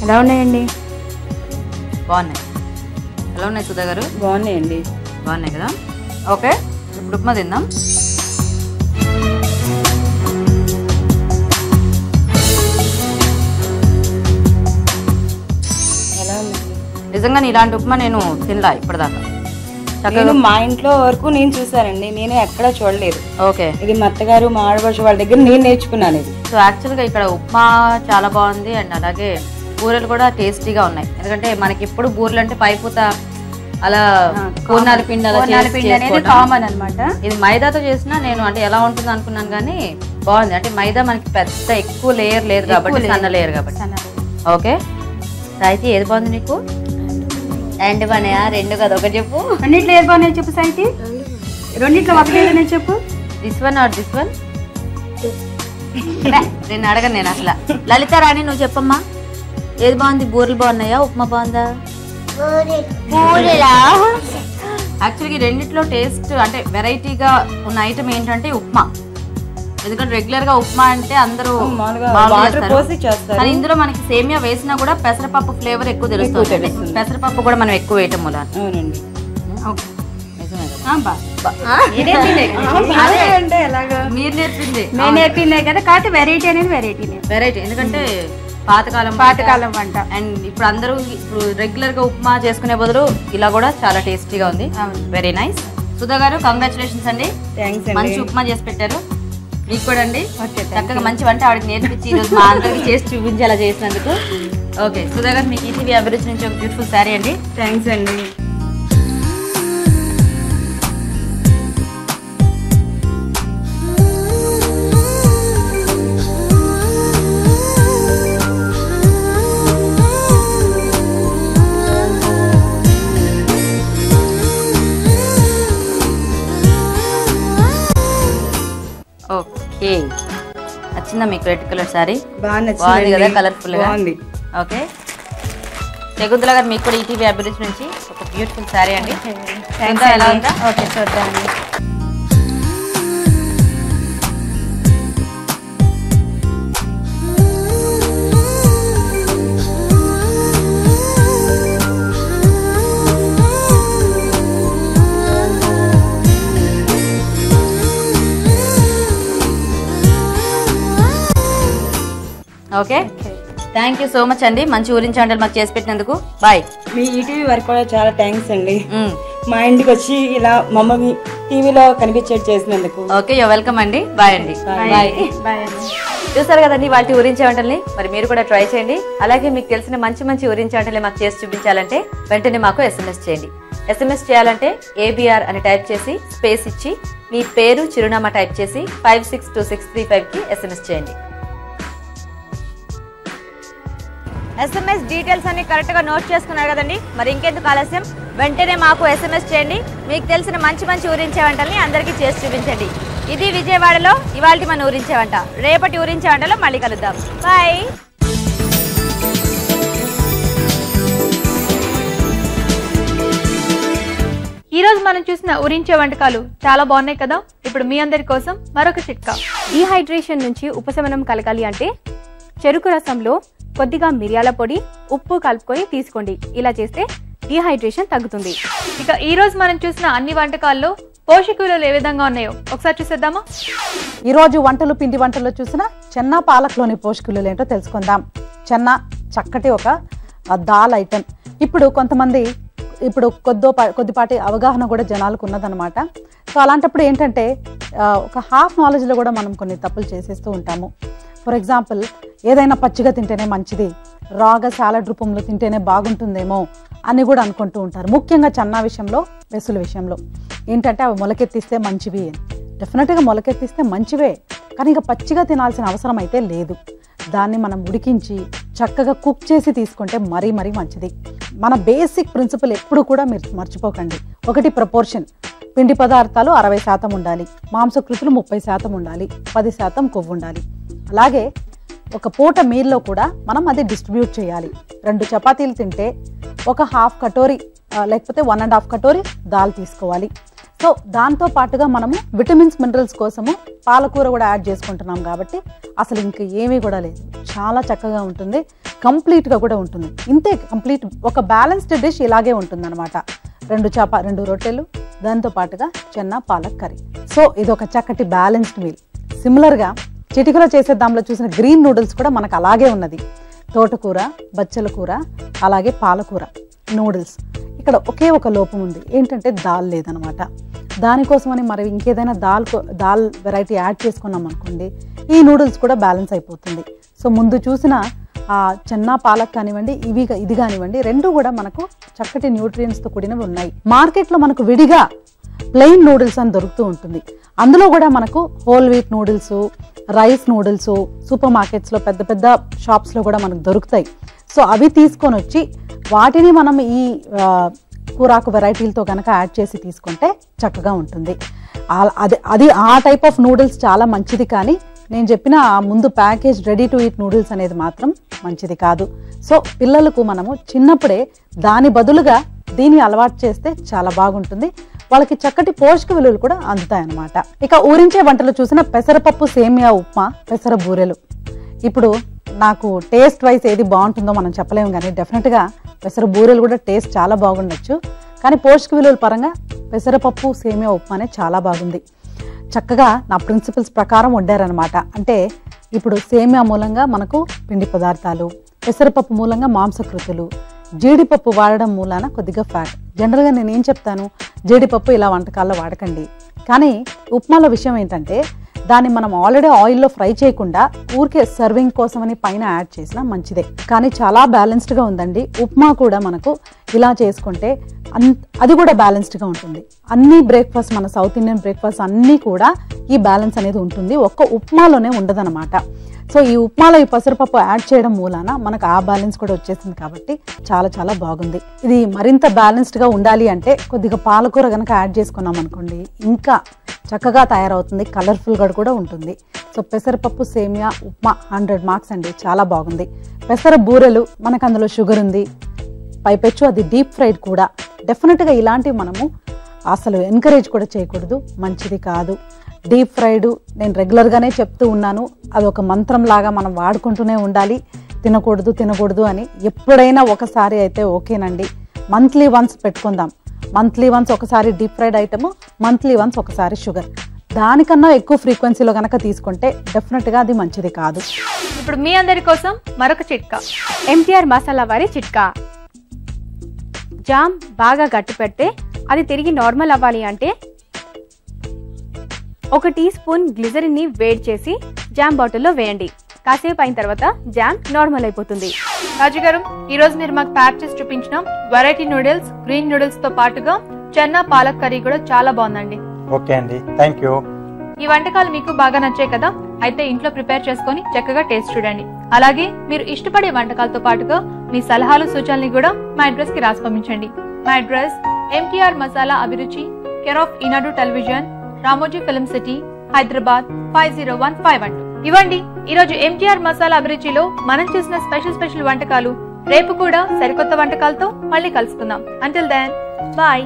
ఎలా ఉన్నాయండి? బాగున్నాయి. ఎలా ఉన్నాయి సుధా గారు? బాగున్నాయండి. బాగున్నాయి కదా. ఓకే, ఇప్పుడు ఉప్మా తిందాం. ఎలా ఉంది? నిజంగా ఇలాంటి ఉప్మా నేను తినలా ఇప్పటిదాకా. నేను మా ఇంట్లో వరకు నేను చూసానండి, నేను ఎక్కడా చూడలేదు. ఓకే, ఇది మా అత్తగారు మా ఆడపడుచు వాళ్ళ దగ్గర నేను నేర్చుకున్నాను ఇది. సో యాక్చువల్గా ఇక్కడ ఉప్మా చాలా బాగుంది అండ్ అలాగే బూరెలు కూడా టేస్టీగా ఉన్నాయి. ఎందుకంటే మనకి ఇప్పుడు బూరెలు అంటే పైపూత అలా పూర్ణాల పిండి అనేది కామన్ అన్నమాట. ఇది మైదాతో చేసినా నేను అంటే ఎలా ఉంటుంది అనుకున్నాను కానీ బాగుంది. అంటే మైదా మనకి పెద్ద ఎక్కువ లేయర్ లేదు కాబట్టి, సన్న లేయర్ కాబట్టి. ఓకే, సాయితీ ఏది బాగుంది నీకు? అండ్ బాగా రెండు కదా, ఒకటి చెప్పు. రెండిట్లో ఏది బాగున్నాయి చెప్పు సాయితీ. రెండిట్లో ఒకటి చెప్పు. This one or this one? నేను అడగను నేను అసలు. లలిత రాణి నువ్వు చెప్పమ్మా, ఏది బాగుంది? బూరెలు బాగున్నాయా, ఉప్మా బాగుందా? యాక్చువల్గా రెండిట్లో టేస్ట్ అంటే వెరైటీగా ఉన్న ఐటమ్ ఏంటంటే ఉప్మా. ఎందుకంటే రెగ్యులర్ గా ఉప్మా అంటే అందరూ కానీ ఇందులో మనకి సేమియా వేసినా కూడా పెసరపప్పు ఫ్లేవర్ ఎక్కువ తెలుస్తుంది. పెసరపప్పు కూడా మనం ఎక్కువ వేయటం వల్ల. మీరు నేర్పింది నేను నేర్పిందే కదా, కాబట్టి వెరైటీ అనేది వెరైటీ. ఎందుకంటే పాతకాలం వంట. అండ్ ఇప్పుడు అందరూ ఇప్పుడు రెగ్యులర్ గా ఉప్మా చేసుకునే బదులు ఇలా కూడా చాలా టేస్టీగా ఉంది. Very nice. సుధా గారు కంగ్రాచులేషన్స్ అండి, మంచి ఉప్మా చేసి పెట్టారు. మీకు కూడా అండి చక్కగా మంచి వంట ఆవిడకి నేర్పించి ఈరోజు మా అందరికి చేసి చూపించి అలా చేసినందుకు. ఓకే సుధా గారు, మీకు ఈటీవీ అభిరుచి నుంచి ఒక బ్యూటిఫుల్ శారీ అండి. థ్యాంక్స్ అండి. ఓకే, నచ్చిందా మీకు రెడ్ కలర్ సారీ? బాగుంది కదా, కలర్ఫుల్ గా. ఓకే, శకుంతల గారు మీకు కూడా ఈటీవీ అభిరుచి నుంచి ఒక బ్యూటిఫుల్ సారీ అండి. ఎలా ఉందా? ఓకే, చూద్దామండి. Okay, thank you so much అండి, మంచి ఊరించి వంటలు మాకు చేసి పెట్టినందుకు. బాయ్. మీ ఈటీవీ వారికి కూడా చాలా థ్యాంక్స్ అండి, మా ఇంటికి వచ్చి ఇలా మమ్మల్ని టీవీలో కనిపించేట్టు చేసినందుకు. ఓకే, యూ వెల్కమ్ అండి. బాయ్ అండి. బాయ్ అండి. చూసారు కదండి వాటి ఊరించే వంటల్ని. మరి మీరు కూడా ట్రై చేయండి. అలాగే మీకు తెలిసిన మంచి ఊరించే వంటల్ని మాకు చేసి చూపించాలంటే వెంటనే మాకు SMS చేయండి. SMS చేయాలంటే ABR అని టైప్ చేసి స్పేస్ ఇచ్చి మీ పేరు చిరునామా టైప్ చేసి 562635కి SMS చేయండి. SMS డీటెయిల్స్ అన్ని కరెక్ట్ గా నోట్ చేసుకున్నారు కదండి. మరి ఇంకెందుకు ఆలస్యం, వెంటనే మాకు SMS చేయండి. మీకు తెలిసిన మంచి ఊరించే వంటల్ని అందరికీ చేసి చూపించండి. ఇది విజయవాడలో ఇవాల్టి మన ఊరించే వంట. రేపటి ఊరించే వంటలో మళ్ళీ కలుద్దాం. బాయ్. ఈ రోజు మనం చూసిన ఊరించే వంటకాలు చాలా బాగున్నాయి కదా. ఇప్పుడు మీ అందరి కోసం మరొక చిట్కా. డీహైడ్రేషన్ నుంచి ఉపశమనం కలగాలి అంటే చెరుకు రసంలో కొద్దిగా మిరియాల పొడి, ఉప్పు కలుపుకొని తీసుకోండి. ఇలా చేస్తే డీహైడ్రేషన్ తగ్గుతుంది. ఇక ఈ రోజు మనం చూసిన అన్ని వంటకాల్లో పోషక విలువలు ఏ విధంగా ఉన్నాయో ఒకసారి చూసేద్దామా. ఈ రోజు పిండి వంటల్లో చూసిన చెన్నా పాలక్లోని పోషక విలువలు ఏంటో తెలుసుకుందాం. చెన్నా చక్కటి ఒక దాల్ ఐటెం. ఇప్పుడు కొద్దిపాటి అవగాహన కూడా జనాలకు ఉన్నదనమాట. సో అలాంటప్పుడు ఏంటంటే ఒక హాఫ్ నాలెడ్జ్లో కూడా మనం కొన్ని తప్పులు చేసేస్తూ ఉంటాము. ఫర్ ఎగ్జాంపుల్, ఏదైనా పచ్చిగా తింటేనే మంచిది, రాగా సాలడ్ రూపంలో తింటేనే బాగుంటుందేమో అని కూడా అనుకుంటూ ఉంటారు. ముఖ్యంగా చన్నా విషయంలో, వెసుల విషయంలో ఏంటంటే అవి మొలకెత్తిస్తే మంచివి. డెఫినెట్గా మొలకెత్తిస్తే మంచివే, కానీ ఇంకా పచ్చిగా తినాల్సిన అవసరం అయితే లేదు. దాన్ని మనం ఉడికించి చక్కగా కుక్ చేసి తీసుకుంటే మరీ మంచిది. మన బేసిక్ ప్రిన్సిపల్ ఎప్పుడు కూడా మీరు మర్చిపోకండి. ఒకటి, ప్రపోర్షన్. పిండి పదార్థాలు 60% ఉండాలి, మాంసకృతులు 30% ఉండాలి, 10% కొవ్వు ఉండాలి. అలాగే ఒక పూట మీల్లో కూడా మనం అది డిస్ట్రిబ్యూట్ చేయాలి. 2 చపాతీలు తింటే ఒక హాఫ్ కటోరీ లేకపోతే 1.5 కటోరీ దాల్ తీసుకోవాలి. సో దాంతో పాటుగా మనము విటమిన్స్ మినరల్స్ కోసము పాలకూర కూడా యాడ్ చేసుకుంటున్నాం కాబట్టి అసలు ఇంకా ఏమీ కూడా లేదు, చాలా చక్కగా ఉంటుంది, కంప్లీట్గా కూడా ఉంటుంది. ఇంతే కంప్లీట్ ఒక బ్యాలెన్స్డ్ డిష్ ఇలాగే ఉంటుంది అనమాట. 2 రొట్టెలు, దాంతో పాటుగా చెన్నా పాలక్ కర్రీ. సో ఇది ఒక చక్కటి బ్యాలెన్స్డ్ మీల్. సిమిలర్గా చిటికలో చేసే దాంట్లో చూసిన గ్రీన్ నూడిల్స్ కూడా మనకు అలాగే ఉన్నది. తోటకూర, బచ్చల కూర, అలాగే పాలకూర నూడిల్స్. ఇక్కడ ఒకే ఒక లోపం ఉంది, ఏంటంటే దాల్ లేదనమాట. దానికోసమని మరి ఇంకేదైనా దాల్ వెరైటీ యాడ్ చేసుకున్నాం అనుకోండి, ఈ నూడిల్స్ కూడా బ్యాలెన్స్ అయిపోతుంది. సో ముందు చూసిన చెన్నా పాలక్ కానివ్వండి, ఇది కానివ్వండి, రెండు కూడా మనకు చక్కటి న్యూట్రియన్స్తో కూడినవి ఉన్నాయి. మార్కెట్లో మనకు విడిగా ప్లెయిన్ నూడిల్స్ అని దొరుకుతూ ఉంటుంది. అందులో కూడా మనకు whole wheat noodles, rice noodles super మార్కెట్స్లో పెద్ద పెద్ద షాప్స్లో కూడా మనకు దొరుకుతాయి. సో అవి తీసుకొని వచ్చి వాటిని మనం ఈ కూరాకు వెరైటీలతో కనుక యాడ్ చేసి తీసుకుంటే చక్కగా ఉంటుంది. అది ఆ టైప్ ఆఫ్ నూడిల్స్ చాలా మంచిది, కానీ నేను చెప్పిన ముందు package ready to eat noodles అనేది మాత్రం మంచిది కాదు. సో పిల్లలకు మనము చిన్నప్పుడే దాని బదులుగా దీన్ని అలవాటు చేస్తే చాలా బాగుంటుంది, వాళ్ళకి చక్కటి పోషక విలువలు కూడా అందుతాయన్నమాట. ఇక ఊరించే వంటలు చూసిన పెసరపప్పు సేమియా ఉప్మా, పెసర బూరెలు. ఇప్పుడు నాకు టేస్ట్ వైజ్ ఏది బాగుంటుందో మనం చెప్పలేము, కానీ డెఫినెట్గా పెసర బూరెలు కూడా టేస్ట్ చాలా బాగుండొచ్చు, కానీ పోషక విలువల పరంగా పెసరపప్పు సేమియా ఉప్మానే చాలా బాగుంది. చక్కగా నా ప్రిన్సిపల్స్ ప్రకారం వండారనమాట. అంటే ఇప్పుడు సేమియా మూలంగా మనకు పిండి పదార్థాలు, పెసరపప్పు మూలంగా మాంసకృతులు, జీడిపప్పు వాడడం మూలాన కొద్దిగా ఫ్యాట్. జనరల్గా నేను ఏం చెప్తాను, జీడిపప్పు ఇలా వంటకాల్లో వాడకండి, కానీ ఉప్మాలో విషయం ఏంటంటే దాన్ని మనం ఆల్రెడీ ఆయిల్లో ఫ్రై చేయకుండా ఊరికే సర్వింగ్ కోసమని పైన యాడ్ చేసినా మంచిదే, కానీ చాలా బ్యాలెన్స్డ్గా ఉందండి. ఉప్మా కూడా మనకు ఇలా చేసుకుంటే అది కూడా బ్యాలెన్స్డ్గా ఉంటుంది. అన్ని బ్రేక్ఫాస్ట్, మన సౌత్ ఇండియన్ బ్రేక్ఫాస్ట్ అన్నీ కూడా ఈ బ్యాలెన్స్ అనేది ఉంటుంది, ఒక్క ఉప్మాలోనే ఉండదన్నమాట. సో ఈ ఉప్మాలో ఈ పెసరపప్పు యాడ్ చేయడం మూలాన మనకు ఆ బ్యాలెన్స్ కూడా వచ్చేసింది కాబట్టి చాలా చాలా బాగుంది. ఇది మరింత బ్యాలెన్స్డ్గా ఉండాలి అంటే కొద్దిగా పాలకూర కనుక యాడ్ చేసుకున్నాం అనుకోండి, ఇంకా చక్కగా తయారవుతుంది, కలర్ఫుల్గా కూడా ఉంటుంది. సో పెసరపప్పు సేమియా ఉప్మా 100 మార్క్స్ అండి, చాలా బాగుంది. పెసర బూరెలు మనకు అందులో షుగర్ ఉంది, పైపెచ్చు అది డీప్ ఫ్రైడ్ కూడా. డెఫినెట్గా ఇలాంటివి మనము అసలు ఎంకరేజ్ కూడా చేయకూడదు, మంచిది కాదు. డీప్ ఫ్రైడ్ నేను రెగ్యులర్గానే చెప్తూ ఉన్నాను, అది ఒక మంత్రం లాగా మనం వాడుకుంటూనే ఉండాలి, తినకూడదు అని. ఎప్పుడైనా ఒకసారి అయితే ఓకేనండి, మంత్లీ వన్స్ పెట్టుకుందాం. మంత్లీ వన్స్ ఒకసారి deep fried item, monthly once ఒకసారి షుగర్. దానికన్నా ఎక్కువ ఫ్రీక్వెన్సీలో కనుక తీసుకుంటే డెఫినెట్గా అది మంచిది కాదు. ఇప్పుడు మీ అందరి కోసం మరొక చిట్కా, ఎంటీఆర్ మసాలా వారి చిట్కా. జామ్ బాగా గట్టి పెడితే అది తిరిగి నార్మల్ అవ్వాలి అంటే 1 టీ స్పూన్ గ్లిజరిన్ని వేడి చేసి జామ్ బాటిల్లో వేయండి. కాసేపు అయిన తర్వాత జామ్ నార్మల్ అయిపోతుంది. రాజు గారు, ఈ రోజు మీరు మాకు తయారు చేసి చూపించిన వెరైటీ నూడిల్స్, గ్రీన్ నూడిల్స్ తో పాటుగా చెన్నా పాలక్ కర్రీ కూడా చాలా బాగుందండి. ఓకే అండి, థ్యాంక్ యూ. ఈ వంటకాలు మీకు బాగా నచ్చాయి కదా? అయితే ఇంట్లో ప్రిపేర్ చేసుకొని చక్కగా టేస్ట్ చూడండి. అలాగే మీరు ఇష్టపడే వంటకాలతో పాటుగా మీ సలహాలు, సూచనలు కూడా మా అడ్రస్ కి రాసి పంపించండి. మా అడ్రస్ ఎంటీఆర్ మసాలా అభిరుచి, care of Eenadu television, Ramoji film city, Hyderabad 501512. ఇవ్వండి ఈరోజు ఎంటీఆర్ మసాలా అభిరుచిలో మనం చేసిన స్పెషల్ వంటకాలు. రేపు కూడా సరికొత్త వంటకాలతో మళ్ళీ కలుసుకుందాం. Until then bye.